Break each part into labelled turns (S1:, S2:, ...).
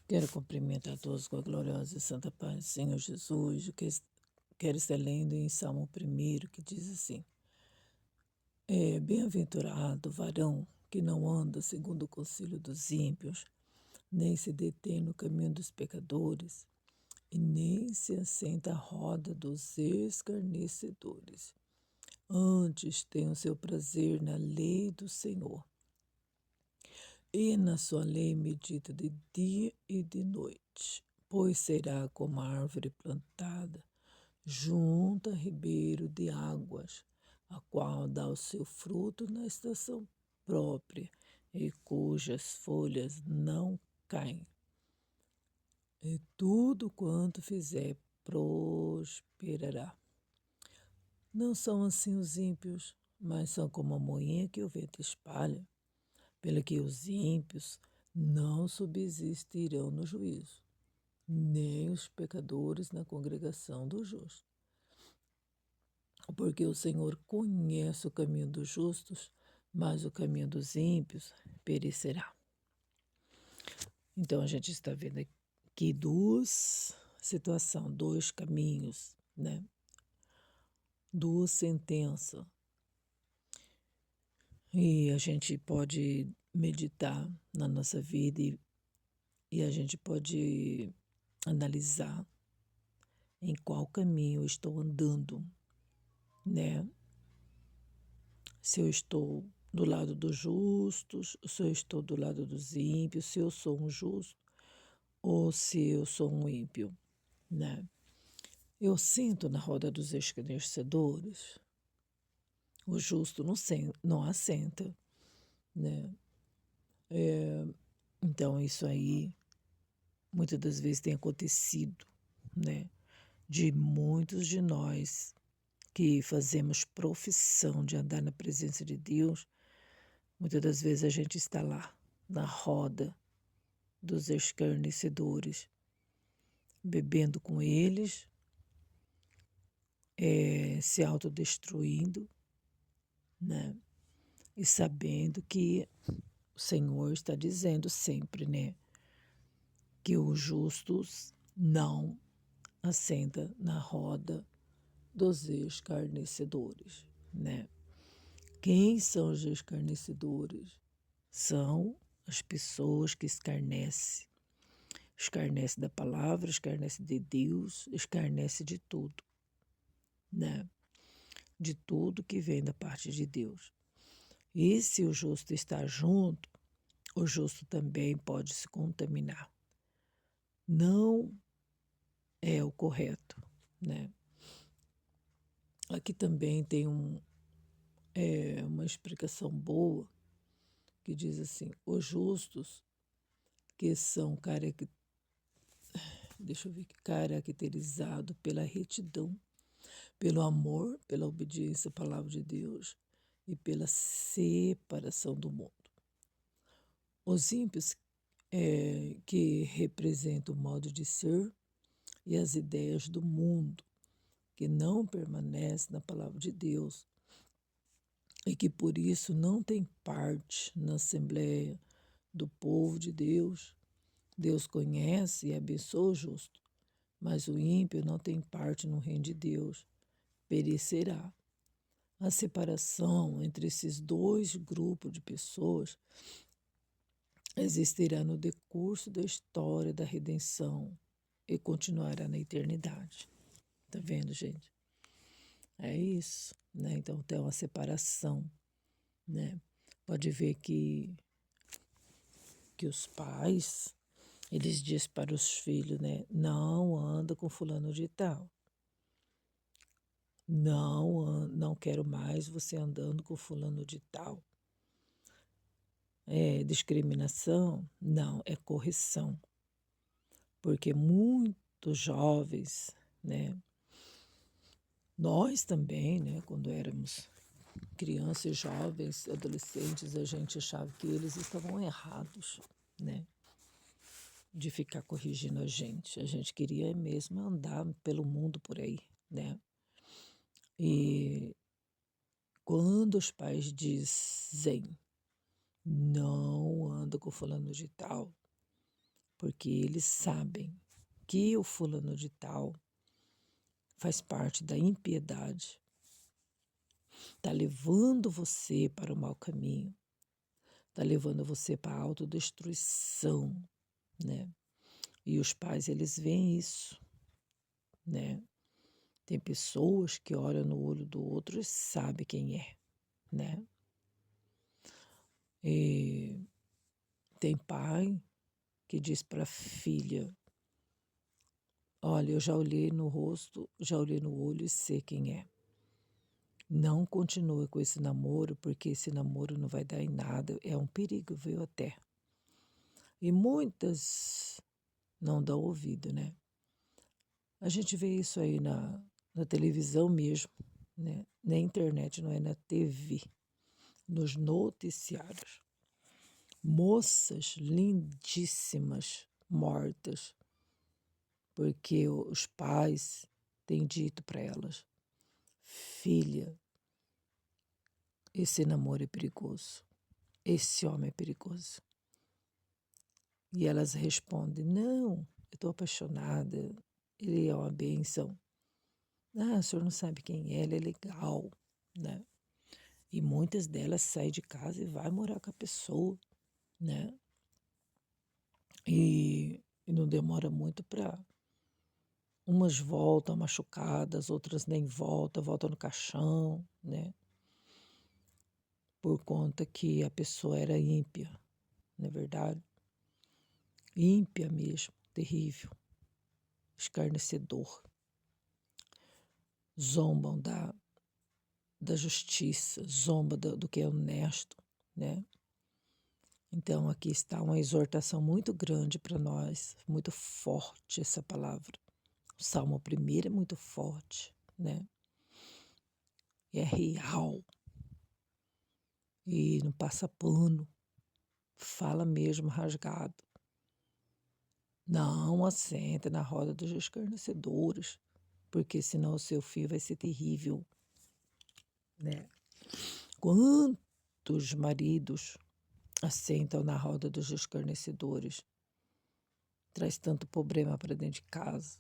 S1: Quero cumprimentar todos com a gloriosa e santa paz do Senhor Jesus, quero estar lendo em Salmo 1, que diz assim: bem-aventurado o varão que não anda segundo o conselho dos ímpios, nem se detém no caminho dos pecadores, e nem se assenta à roda dos escarnecedores. Antes tem o seu prazer na lei do Senhor, e na sua lei medita de dia e de noite, pois será como a árvore plantada junto a ribeiro de águas, a qual dá o seu fruto na estação própria, e cujas folhas não caem. E tudo quanto fizer prosperará. Não são assim os ímpios, mas são como a moinha que o vento espalha, pelo que os ímpios não subsistirão no juízo, nem os pecadores na congregação dos justos. Porque o Senhor conhece o caminho dos justos, mas o caminho dos ímpios perecerá. Então a gente está vendo aqui duas situações, dois caminhos, né? Duas sentenças. E a gente pode meditar na nossa vida e a gente pode analisar em qual caminho eu estou andando, né? Se eu estou do lado dos justos, se eu estou do lado dos ímpios, se eu sou um justo ou se eu sou um ímpio, né? Eu sinto na roda dos escarnecedores, o justo não assenta, né? Então isso aí muitas das vezes tem acontecido, né? De muitos de nós que fazemos profissão de andar na presença de Deus, muitas das vezes a gente está lá na roda dos escarnecedores, bebendo com eles, se autodestruindo, né? E sabendo que o Senhor está dizendo sempre, né? Que os justos não assentam na roda dos escarnecedores, né? Quem são os escarnecedores? São as pessoas que escarnecem. Escarnece da palavra, escarnece de Deus, escarnece de tudo, né? De tudo que vem da parte de Deus. E se o justo está junto, o justo também pode se contaminar. Não é o correto, né? Aqui também tem uma explicação boa que diz assim: os justos que são caracterizados pela retidão, pelo amor, pela obediência à palavra de Deus e pela separação do mundo. Os ímpios que representam o modo de ser e as ideias do mundo, que não permanecem na palavra de Deus e que por isso não tem parte na Assembleia do povo de Deus. Deus conhece e abençoa o justo, mas o ímpio não tem parte no reino de Deus, perecerá. A separação entre esses dois grupos de pessoas existirá no decurso da história da redenção e continuará na eternidade. Tá vendo, gente? É isso, né? Então tem uma separação, né? Pode ver que os pais, eles dizem para os filhos, né? Não anda com fulano de tal. Não quero mais você andando com fulano de tal. É discriminação? Não, é correção. Porque muitos jovens, né? Nós também, né? Quando éramos crianças, jovens, adolescentes, a gente achava que eles estavam errados, né? De ficar corrigindo a gente. A gente queria mesmo andar pelo mundo por aí, né? E quando os pais dizem não anda com fulano de tal, porque eles sabem que o fulano de tal faz parte da impiedade, está levando você para o mau caminho, está levando você para a autodestruição, né? E os pais, eles veem isso, né? Tem pessoas que olham no olho do outro e sabem quem é, né? E tem pai que diz para a filha: olha, eu já olhei no rosto, já olhei no olho e sei quem é. Não continue com esse namoro, porque esse namoro não vai dar em nada. É um perigo, viu, até. E muitas não dão ouvido, né? A gente vê isso aí na televisão mesmo, né? Na internet, não é na TV, nos noticiários. Moças lindíssimas mortas, porque os pais têm dito para elas: filha, esse namoro é perigoso, esse homem é perigoso. E elas respondem: não, eu estou apaixonada, ele é uma bênção. Ah, o senhor não sabe quem é, ele é legal, né? E muitas delas saem de casa e vai morar com a pessoa, né? E não demora muito para umas voltam machucadas, outras nem voltam no caixão, né? Por conta que a pessoa era ímpia, não é verdade? Ímpia mesmo, terrível, escarnecedor. Zombam da justiça, zomba do que é honesto, né? Então aqui está uma exortação muito grande para nós, muito forte essa palavra. O Salmo 1 é muito forte, né? É real e não passa pano, fala mesmo rasgado. Não assenta na roda dos escarnecedores, porque senão o seu fim vai ser terrível, né? Quantos maridos assentam na roda dos escarnecedores? Traz tanto problema para dentro de casa,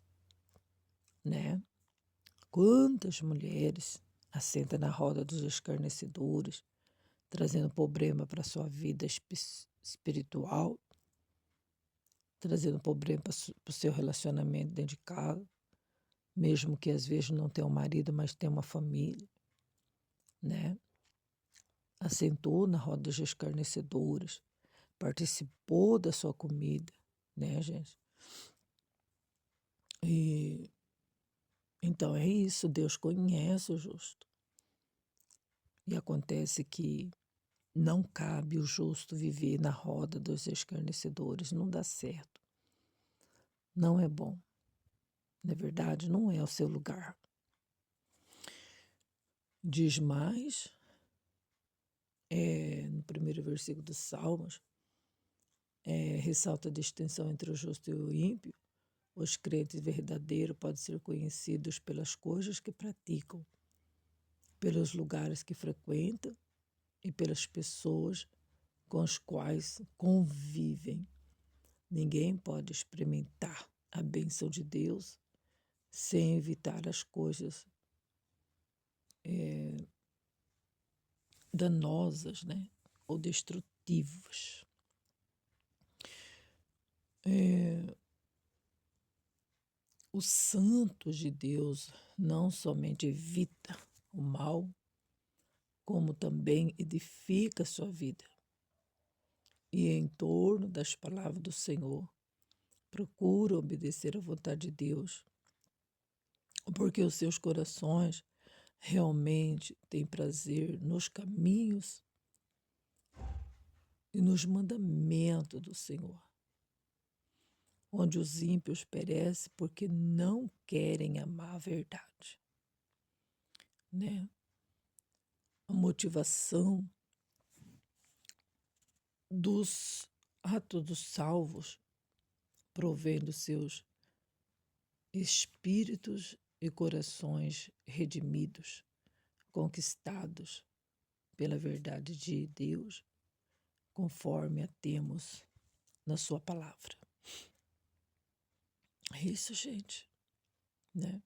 S1: né? Quantas mulheres assentam na roda dos escarnecedores, trazendo problema para a sua vida espiritual, trazendo problema para o seu relacionamento dentro de casa, mesmo que às vezes não tenha um marido, mas tenha uma família, né? Assentou na roda dos escarnecedores, participou da sua comida, né, gente? E então é isso, Deus conhece o justo. E acontece que não cabe o justo viver na roda dos escarnecedores, não dá certo. Não é bom. Na verdade, não é o seu lugar. Diz mais, no primeiro versículo dos Salmos, ressalta a distinção entre o justo e o ímpio. Os crentes verdadeiros podem ser conhecidos pelas coisas que praticam, pelos lugares que frequentam e pelas pessoas com as quais convivem. Ninguém pode experimentar a bênção de Deus sem evitar as coisas danosas, né? Ou destrutivas. Os santos de Deus não somente evita o mal, como também edifica a sua vida. E em torno das palavras do Senhor, procura obedecer à vontade de Deus, porque os seus corações realmente têm prazer nos caminhos e nos mandamentos do Senhor. Onde os ímpios perecem porque não querem amar a verdade, né? A motivação dos atos dos salvos provém dos seus espíritos e corações redimidos, conquistados pela verdade de Deus, conforme a temos na sua palavra. É isso, gente, né?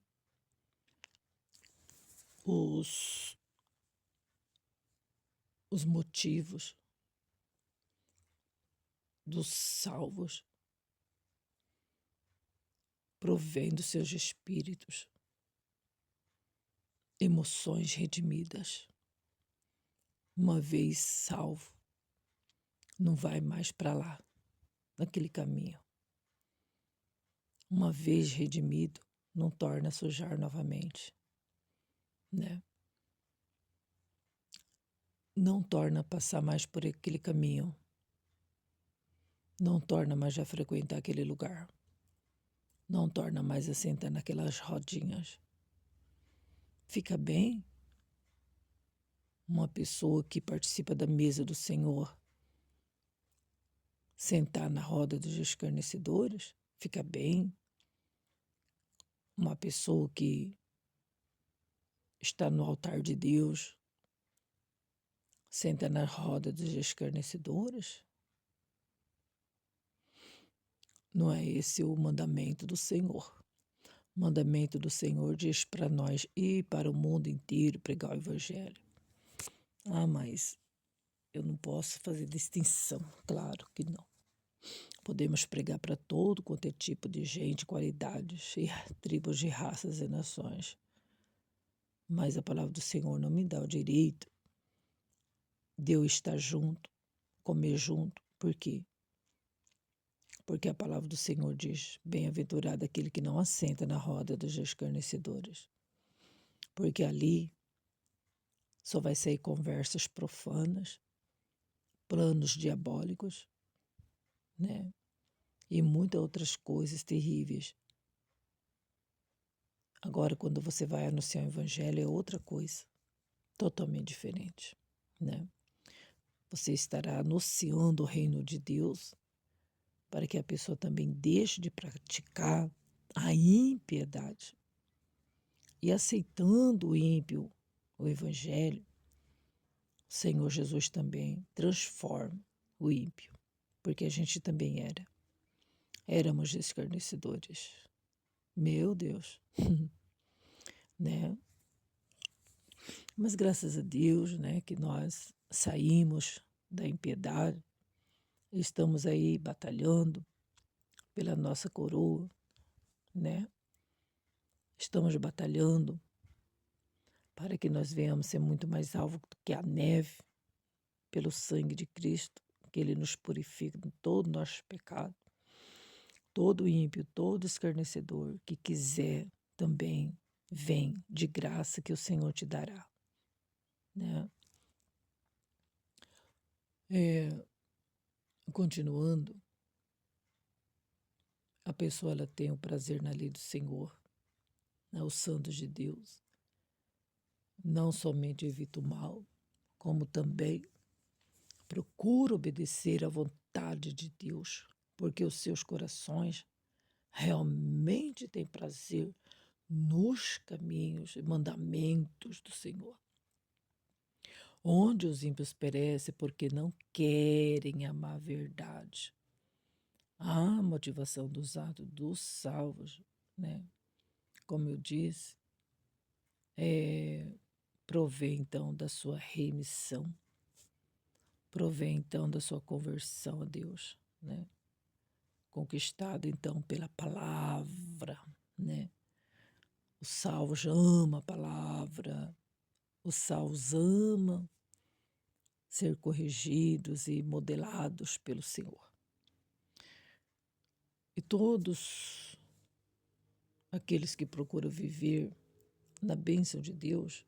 S1: Os motivos dos salvos provêm dos seus espíritos, emoções redimidas. Uma vez salvo, não vai mais para lá, naquele caminho. Uma vez redimido, não torna a sujar novamente, né? Não torna a passar mais por aquele caminho. Não torna mais a frequentar aquele lugar. Não torna mais a sentar naquelas rodinhas. Fica bem uma pessoa que participa da mesa do Senhor sentar na roda dos escarnecedores? Fica bem uma pessoa que está no altar de Deus senta na roda dos escarnecedores? Não é esse o mandamento do Senhor. O mandamento do Senhor diz para nós ir para o mundo inteiro pregar o Evangelho. Ah, mas eu não posso fazer distinção. Claro que não. Podemos pregar para todo quanto é tipo de gente, qualidades, e tribos de raças e nações. Mas a palavra do Senhor não me dá o direito de eu estar junto, comer junto. Por quê? Porque a palavra do Senhor diz: bem-aventurado aquele que não assenta na roda dos escarnecedores. Porque ali só vai sair conversas profanas, planos diabólicos, né? E muitas outras coisas terríveis. Agora, quando você vai anunciar o evangelho, é outra coisa, totalmente diferente, né? Você estará anunciando o reino de Deus para que a pessoa também deixe de praticar a impiedade. E aceitando o ímpio, o evangelho, o Senhor Jesus também transforma o ímpio, porque a gente também era. Éramos escarnecedores. Meu Deus, né? Mas graças a Deus, né, que nós saímos da impiedade, estamos aí batalhando pela nossa coroa, né? Estamos batalhando para que nós venhamos ser muito mais alvo do que a neve, pelo sangue de Cristo, que Ele nos purifica de todo o nosso pecado. Todo ímpio, todo escarnecedor que quiser também, vem de graça que o Senhor te dará, né? Continuando, a pessoa ela tem o prazer na lei do Senhor, né, os santos de Deus. Não somente evita o mal, como também procura obedecer à vontade de Deus, porque os seus corações realmente têm prazer nos caminhos e mandamentos do Senhor. Onde os ímpios perecem porque não querem amar a verdade. A motivação dos atos dos salvos, né? Como eu disse, provém então da sua remissão, provém então da sua conversão a Deus, né? Conquistado então pela palavra, né? Os salvos amam a palavra, os salvos amam ser corrigidos e modelados pelo Senhor. E todos aqueles que procuram viver na bênção de Deus,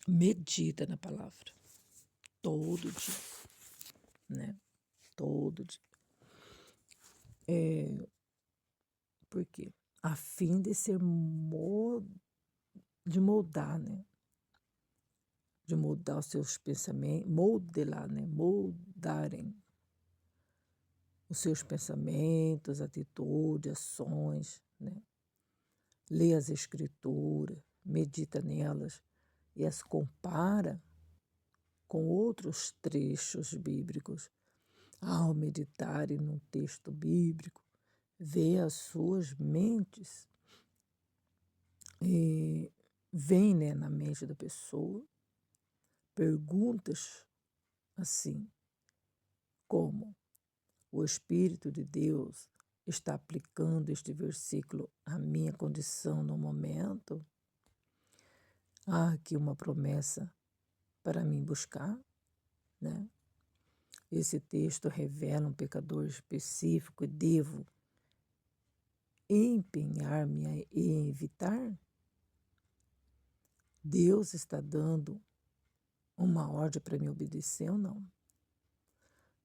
S1: medita na palavra todo dia, né? Todo dia. Por quê? A fim de ser de moldar, né? De moldar os seus pensamentos, modelar, né? Moldarem os seus pensamentos, atitudes, ações, né? Lê as escrituras, medita nelas e as compara com outros trechos bíblicos. Ao meditarem num texto bíblico, vê as suas mentes, vem, né, na mente da pessoa perguntas assim, como o Espírito de Deus está aplicando este versículo à minha condição no momento? Há aqui uma promessa para mim buscar, né? Esse texto revela um pecador específico e devo empenhar-me em evitar? Deus está dando uma ordem para me obedecer ou não?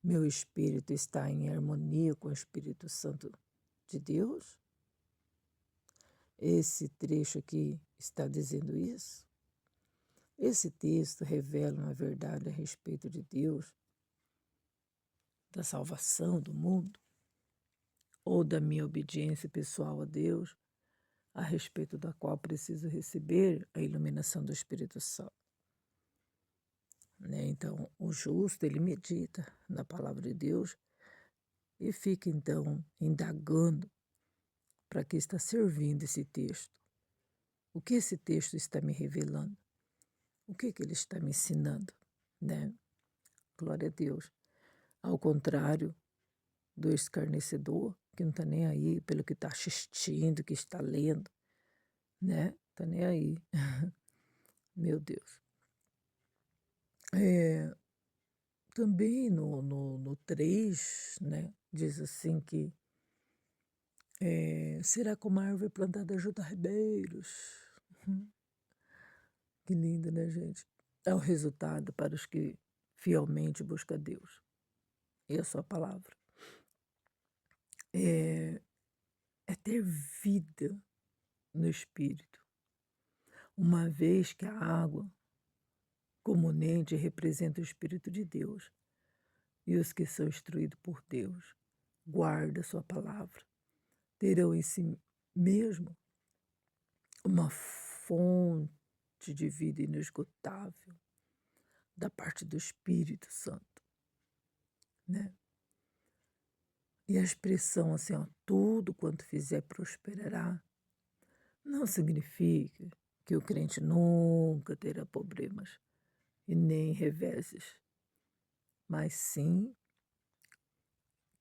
S1: Meu espírito está em harmonia com o Espírito Santo de Deus? Esse trecho aqui está dizendo isso? Esse texto revela uma verdade a respeito de Deus, da salvação do mundo, ou da minha obediência pessoal a Deus, a respeito da qual preciso receber a iluminação do Espírito Santo. Né? Então, o justo, ele medita na palavra de Deus e fica, então, indagando para que está servindo esse texto. O que esse texto está me revelando? O que ele está me ensinando? Né? Glória a Deus. Ao contrário do escarnecedor, que não está nem aí pelo que está assistindo, que está lendo, né? Está nem aí. Meu Deus. Também no 3, né, diz assim que será como a árvore plantada junto a ribeiros. Que lindo, né, gente? É o resultado para os que fielmente buscam Deus e a sua palavra. É ter vida no Espírito. Uma vez que a água comunente representa o Espírito de Deus e os que são instruídos por Deus guardam a sua palavra, terão em si mesmo uma fonte de vida inesgotável da parte do Espírito Santo, né? E a expressão assim, ó, tudo quanto fizer prosperará, não significa que o crente nunca terá problemas e nem reveses, mas sim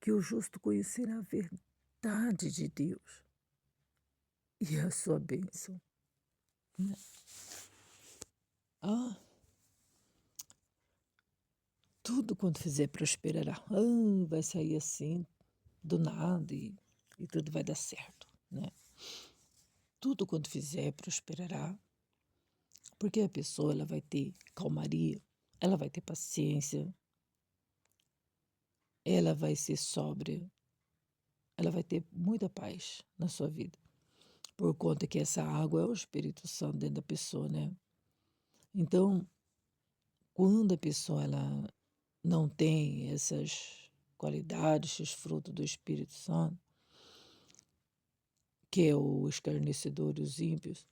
S1: que o justo conhecerá a verdade de Deus e a sua bênção, né? Tudo quanto fizer prosperará. Vai sair assim, do nada, e tudo vai dar certo, né? Tudo quanto fizer prosperará, porque a pessoa ela vai ter calmaria, ela vai ter paciência, ela vai ser sóbria, ela vai ter muita paz na sua vida, por conta que essa água é o Espírito Santo dentro da pessoa, né? Então, quando a pessoa ela não tem essas qualidades, esses frutos do Espírito Santo, que é o escarnecedor e os ímpios,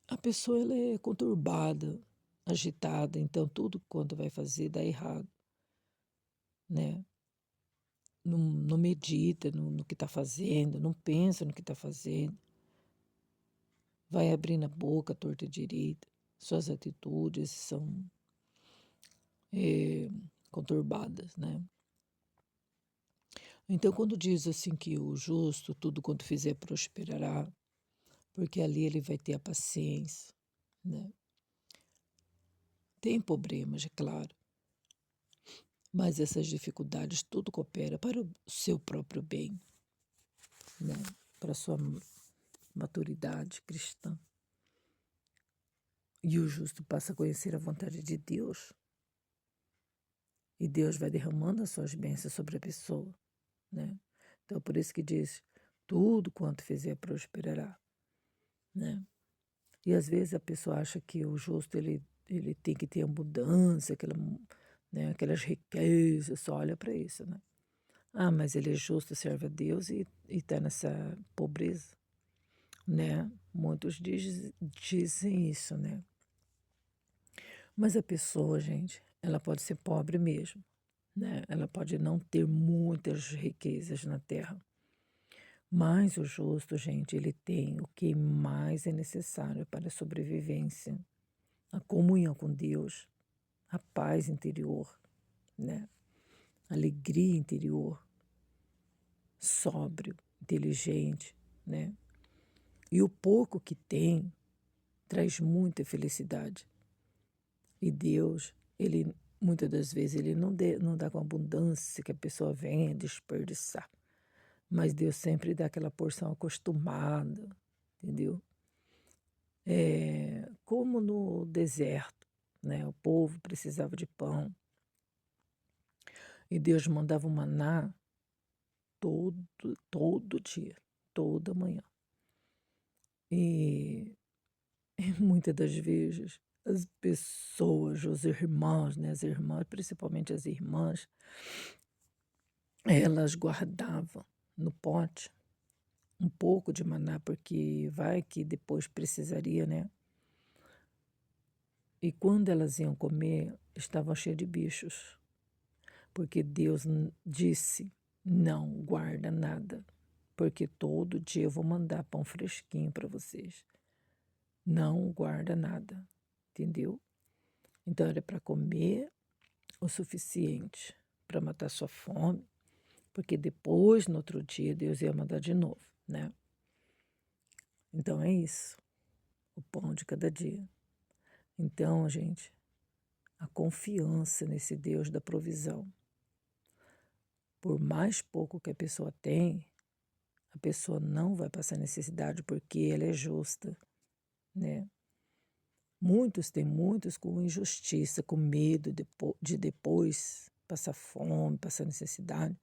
S1: a pessoa ela é conturbada, agitada, então tudo quanto vai fazer dá errado, né? Não medita no que está fazendo, não pensa no que está fazendo, vai abrindo a boca torta e direita, suas atitudes são conturbadas, né? Então, quando diz assim que o justo, tudo quanto fizer prosperará, porque ali ele vai ter a paciência, né? Tem problemas, é claro, mas essas dificuldades tudo coopera para o seu próprio bem, né? Para a sua maturidade cristã. E o justo passa a conhecer a vontade de Deus. E Deus vai derramando as suas bênçãos sobre a pessoa, né? Então, por isso que diz, tudo quanto fizer prosperará, né? E às vezes a pessoa acha que o justo, ele tem que ter abundância, né, aquelas riquezas, só olha para isso, né? Mas ele é justo, serve a Deus e está nessa pobreza, né? Muitos dizem isso, né? Mas a pessoa, gente, ela pode ser pobre mesmo, né? Ela pode não ter muitas riquezas na terra, mas o justo, gente, ele tem o que mais é necessário para a sobrevivência, a comunhão com Deus, a paz interior, né? Alegria interior, sóbrio, inteligente, né? E o pouco que tem traz muita felicidade. E Deus, ele muitas das vezes ele não dá com abundância que a pessoa venha desperdiçar. Mas Deus sempre dá aquela porção acostumada, entendeu? Como no deserto, né? O povo precisava de pão. E Deus mandava o maná todo dia, toda manhã. E muitas das vezes as pessoas, os irmãos, né, as irmãs, principalmente as irmãs, elas guardavam no pote um pouco de maná, porque vai que depois precisaria, né? E quando elas iam comer, estavam cheias de bichos, porque Deus disse: não guarda nada, porque todo dia eu vou mandar pão fresquinho para vocês. Não guarda nada, entendeu? Então era para comer o suficiente para matar sua fome, porque depois, no outro dia, Deus ia mandar de novo, né? Então é isso, o pão de cada dia. Então, gente, a confiança nesse Deus da provisão. Por mais pouco que a pessoa tem, a pessoa não vai passar necessidade porque ela é justa, né? Muitos têm muitos com injustiça, com medo de depois passar fome, passar necessidade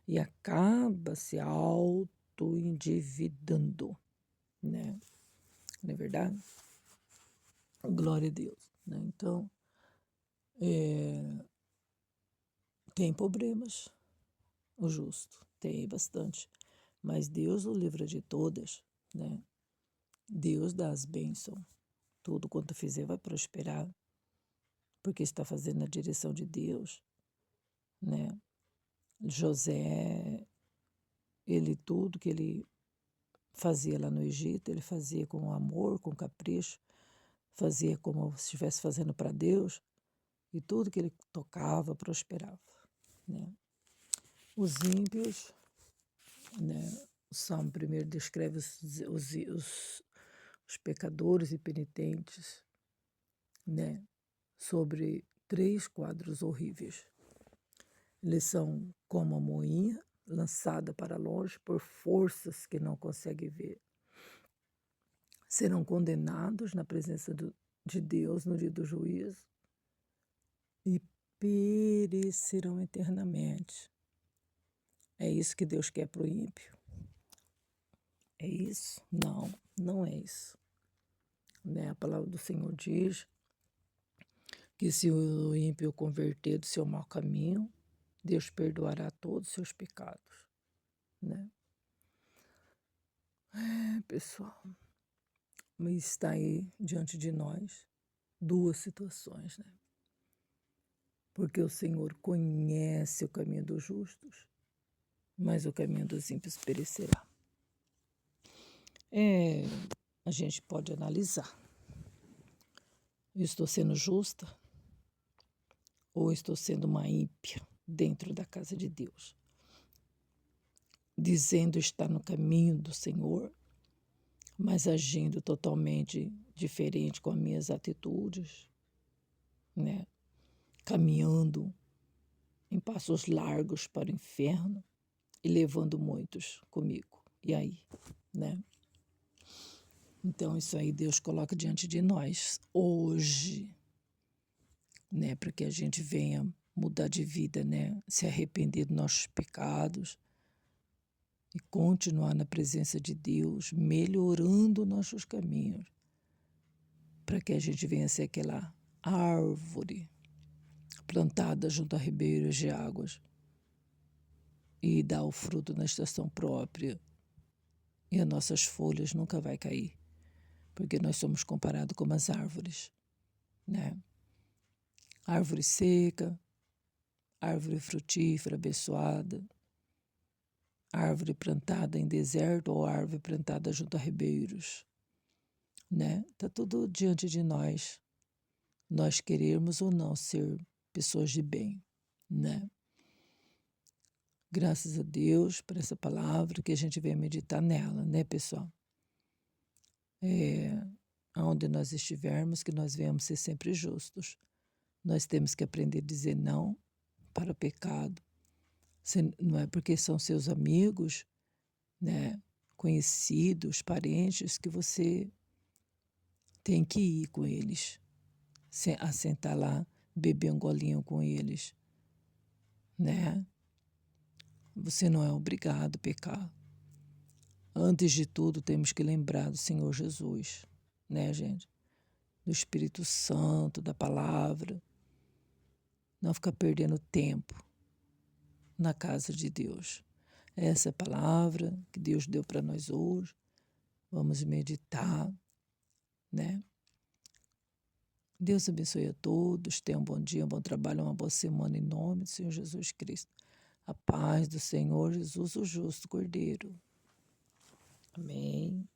S1: e acaba se auto-endividando, né? Não é verdade? Glória a Deus, né? Então, tem problemas, o justo, tem bastante, mas Deus o livra de todas, né? Deus dá as bênçãos, tudo quanto fizer vai prosperar, porque está fazendo na direção de Deus, né? José, ele tudo que ele fazia lá no Egito, ele fazia com amor, com capricho, fazia como se estivesse fazendo para Deus, e tudo que ele tocava prosperava, né? Os ímpios, né? O Salmo primeiro descreve os pecadores e penitentes, né? Sobre 3 quadros horríveis. Eles são como a moinha lançada para longe por forças que não consegue ver. Serão condenados na presença de Deus no dia do juízo e perecerão eternamente. É isso que Deus quer para o ímpio? É isso? Não, não é isso. Né? A palavra do Senhor diz que se o ímpio converter do seu mau caminho, Deus perdoará todos os seus pecados. Né? Pessoal, mas está aí diante de nós 2 situações, né? Porque o Senhor conhece o caminho dos justos, mas o caminho dos ímpios perecerá. A gente pode analisar. Eu estou sendo justa ou estou sendo uma ímpia dentro da casa de Deus? Dizendo estar no caminho do Senhor, mas agindo totalmente diferente com as minhas atitudes, né? Caminhando em passos largos para o inferno e levando muitos comigo. E aí, né? Então, isso aí Deus coloca diante de nós hoje, né? Para que a gente venha mudar de vida, né? Se arrepender dos nossos pecados e continuar na presença de Deus, melhorando nossos caminhos, para que a gente venha ser aquela árvore plantada junto a ribeiros de águas e dar o fruto na estação própria. E as nossas folhas nunca vai cair, porque nós somos comparados com as árvores, né? Árvore seca, árvore frutífera, abençoada, árvore plantada em deserto ou árvore plantada junto a ribeiros, né? Tá tudo diante de nós querermos ou não ser pessoas de bem, né? Graças a Deus por essa palavra que a gente vem meditar nela, né, pessoal? Aonde nós estivermos, que nós venhamos ser sempre justos. Nós temos que aprender a dizer não para o pecado. Não é porque são seus amigos, né, conhecidos, parentes, que você tem que ir com eles, assentar lá, beber um golinho com eles, né? Você não é obrigado a pecar. Antes de tudo, temos que lembrar do Senhor Jesus, né, gente? Do Espírito Santo, da palavra. Não ficar perdendo tempo na casa de Deus. Essa é a palavra que Deus deu para nós hoje. Vamos meditar, né? Deus abençoe a todos. Tenham um bom dia, um bom trabalho, uma boa semana em nome do Senhor Jesus Cristo. A paz do Senhor Jesus, o justo Cordeiro. Amém.